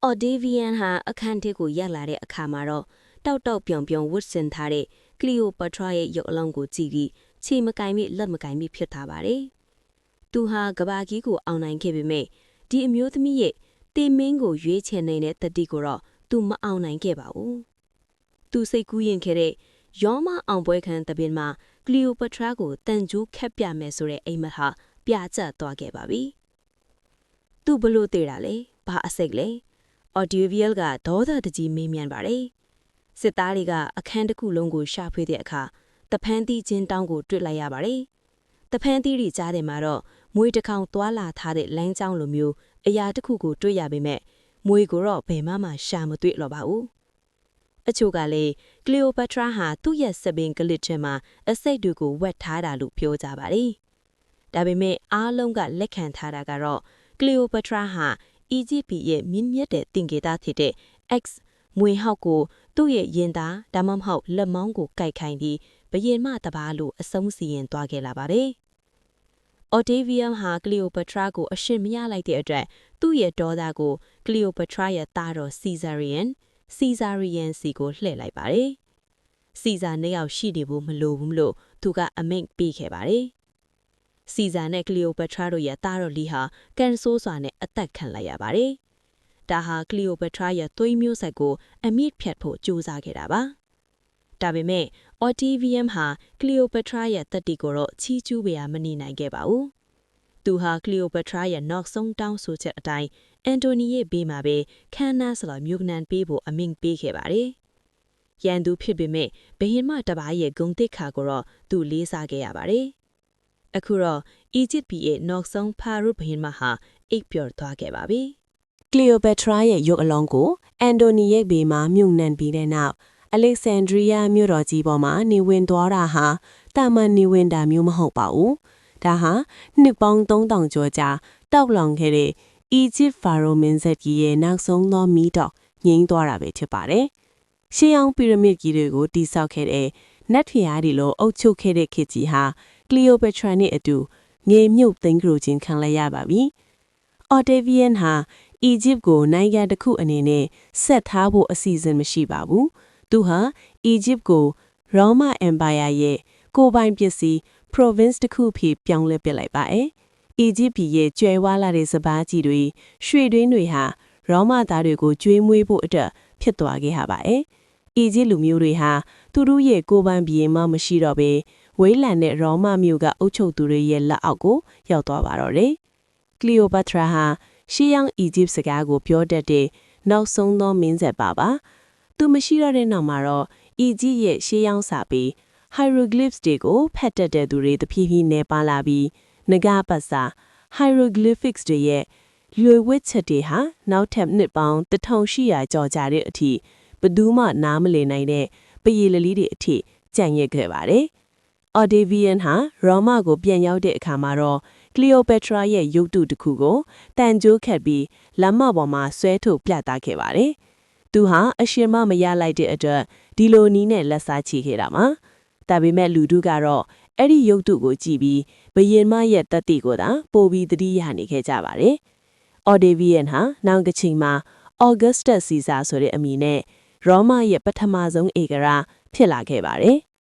အော်ဒေဗီယန်ဟာအခန်းထဲကိုရက်လာတဲ့အခါမှာတော့တောက်တောက်ပြုံပြုံဝတ်ဆင်ထားတဲ့ကလီယိုပထရာရဲ့ရုပ်အလုံးကိုကြည့်ပြီးခြေမကင်မိလက်မကင်မိဖြစ်ထားပါတယ်။သူဟာကဘာကြီးကိုအောင်နိုင်ခဲ့ပေမဲ့ဒီအမျိုးသမီးရဲ့တေမင်းကိုရွေးချယ်နေတဲ့တတိကိုတော့သူမအောင်နိုင်ခဲ့ပါဘူး။သူစိတ်ကူးရင်ခဲ့တဲ့ရောမအောင်ပွဲခံတပင်မှာကလီယိုပထရာကိုတန်ကြိုးခက်ပြမယ်ဆိုတဲ့အိမ်မက်ဟာပြကျသွားခဲ့ပါပြီ။သူဘလို့သေးတာလဲ။ဘာအစိတ်လဲ။အော်ဒီဗီယယ်ကဒေါသတကြီးမေးမြန်းပါတယ်။စစ်သားတွေကအခန်းတစ်ခုလုံးကိုရှာဖွေတဲ့အခါတဖန်းသီးချင်းတောင်းကိုတွေ့လိုက်ရပါတယ်။တဖန်းသီးတွေကြားထဲမှာတော့မွေတစ်ကောင်သွာလာထားတဲ့လမ်းကြောင်းလိုမျိုးအရာတစ်ခုကိုတွေ့ရပေမဲ့မွေကိုတော့ဘယ်မှရှာမတွေ့တော့ပါဘူး။အချို့ကလည်းကလီယိုပထရာဟာသူ့ရဲ့စပင်ကလစ်ထဲမှာအစိတ်တွေကိုဝက်ထားတာလို့ပြောကြပါတယ်။ဒါပေမဲ့အားလုံးကလက်ခံထားတာကတော့ကလီယိုပထရာဟာအီဂျစ်ပြည်ရဲ့မြင့်မြတ်တဲ့တင်ကေသားဖြစ်တဲ့ X မွေဟောက်ကိုသူ့ရဲ့ရင်သားဒါမှမဟုတ်လက်မောင်းကိုကိုက်ခိုင်းပြီးဘယင်မတပါလို့အဆုံးစီရင်သွားခဲ့လာပါတယ်။အော်ဒေဗီယမ်ဟာကလီယိုပထရာကိုအရှင်မရလိုက်တဲ့အတွက်သူ့ရဲ့ဒေါသကိုကလီယိုပထရာရဲ့သားတော်စီဇာရီယန်စီကိုလှည့်လိုက်ပါတယ်။စီဇာနှစ်ယောက်ရှိနေဖို့မလိုဘူးလို့သူကအမိန့်ပေးခဲ့ပါတယ်။စီဇာနဲ့ကလီယိုပထရာတို့ရဲ့သားတော်လီဟာကန်ဆိုးစွာနဲ့အသက်ခံလိုက်ရပါတယ်။ဒါဟာကလီယိုပထရာရဲ့သွေးမျိုးဆက်ကိုအမြင့်ဖြတ်ဖို့ကြိုးစားခဲ့တာပါ။ဒါပေမဲ့အော်တီဗီယမ်ဟာကလီယိုပထရာရဲ့တတိကိုတော့ချီးကျူးပေရမနေနိုင်ခဲ့ပါဘူး။သူဟာကလီယိုပထရာရဲ့နောက်ဆုံးတောင်းဆိုချက်အတိုင်းအန်တိုနီရဲ့ဘေးမှာပဲခန်းနာဆလာမြို့နန်ပေးဖို့အမိန့်ပေးခဲ့ပါတယ်။ရန်သူဖြစ်ပေမဲ့ဘယင်မတပါးရဲ့ဂုဏ်သိက္ခာကိုတော့သူလေးစားခဲ့ရပါတယ်။အခုတော့အီဂျစ်ပြည်ရဲ့နောက်ဆုံးဖာရုဘယင်မဟာအိပ်ပျော်သွားခဲ့ပါပြီ။ ကလီယိုပထရာရဲ့ရုပ်အလုံးကိုအန်တိုနီရဲ့ဘေးမှာမြုပ်နှံပြီးတဲ့နောက်အလက်ဆန်ဒရီးယားမြို့တော်ကြီးပေါ်မှာနေဝင်သွားတာဟာတာမန်နေဝင်တာမျိုးမဟုတ်ပါဘူး။ဒါဟာနှစ်ပေါင်း3000ကျော်ကြာတောက်လောင်ခဲ့တဲ့အီဂျစ်ဖာရိုမင်းဆက်ကြီးရဲ့နောက်ဆုံးသောမီးတော်ငြိမ်းသွားတာပဲဖြစ်ပါတယ်။ရှေးအောင်ပီရမစ်ကြီးတွေကိုတည်ဆောက်ခဲ့တဲ့နတ်ဖျားဒီလိုအုပ်ချုပ်ခဲ့တဲ့ခေတ်ကြီးဟာကလီယိုပထရာနဲ့အတူငေမြုပ်သိမ်းကြခြင်းခံလိုက်ရပါပြီ။အော်ဒေဗီယန်ဟာအီဂျစ်ကိုနိုင်ငံတစ်ခုအနေနဲ့ဆက်ထားဖို့အစီအစဉ်မရှိပါဘူး။သူဟာအီဂျစ်ကိုရောမအမ်ပါယာရဲ့ကိုယ်ပိုင်ပစ္စည်း province တစ်ခုဖြစ်ပြောင်းလဲပစ်လိုက်ပါတယ်။အီဂျစ်ပြည်ရဲ့ကျွဲဝါလာတဲ့စပားကြီးတွေရွှေတွင်းတွေဟာရောမသားတွေကိုကျွေးမွေးဖို့အတွက်ဖြစ်သွားခဲ့ရပါတယ်။အီဂျစ်လူမျိုးတွေဟာသူတို့ရဲ့ကိုယ်ပိုင်ပြည်မှမရှိတော့ဘဲဝေးလံတဲ့ရောမမျိုးကအုပ်ချုပ်သူတွေရဲ့လက်အောက်ကိုရောက်သွားပါတော့တယ်။ကလီယိုပထရာဟာရှေးယောင်အီဂျစ်စကားကိုပြောတတ်တဲ့နောက်ဆုံးသောမင်းဆက်ပါ။သူမရှိတော့တဲ့နောက်မှာတော့အီဂျစ်ရဲ့ရှေးယောင်စာပေ hieroglyphs တွေကိုဖတ်တတ်တဲ့သူတွေတဖြည်းဖြည်းနေပါလာပြီးငကားပတ်စာ hieroglyphics တွေရဲ့လွယ်ဝတ်ချက်တွေဟာနောက်ထပ်နှစ်ပေါင်း1800ကျော်ကြာတဲ့အထိဘယ်သူမှနားမလည်နိုင်တဲ့ပရီလလီတွေအထိကြံ့ရစ်ခဲ့ပါတယ်။အော်ဒေဗီယန်ဟာရောမကိုပြန်ရောက်တဲ့အခါမှာတော့ကလီယိုပထရာရဲ့ရုပ်တုတစ်ခုကိုတန်ကြိုးခတ်ပြီးလမ်းမပေါ်မှာဆွဲထုတ်ပြသခဲ့ပါတယ်။သူဟာအရှင်မမရလိုက်တဲ့အတွက်ဒီလိုနီးနဲ့လက်စားချီခဲ့တာမှာဒါပေမဲ့လူတို့ကတော့အဲ့ဒီရုပ်တုကိုကြည့်ပြီးဘယင်မရဲ့တတိကိုသာပို့ပြီးသတိရနေခဲ့ကြပါတယ်။အော်ဒေဗီယန်ဟာနောင်ကချိန်မှာ Augustus Caesar ဆိုတဲ့အမည်နဲ့ရောမရဲ့ပထမဆုံးဧကရာဖြစ်လာခဲ့ပါတယ်။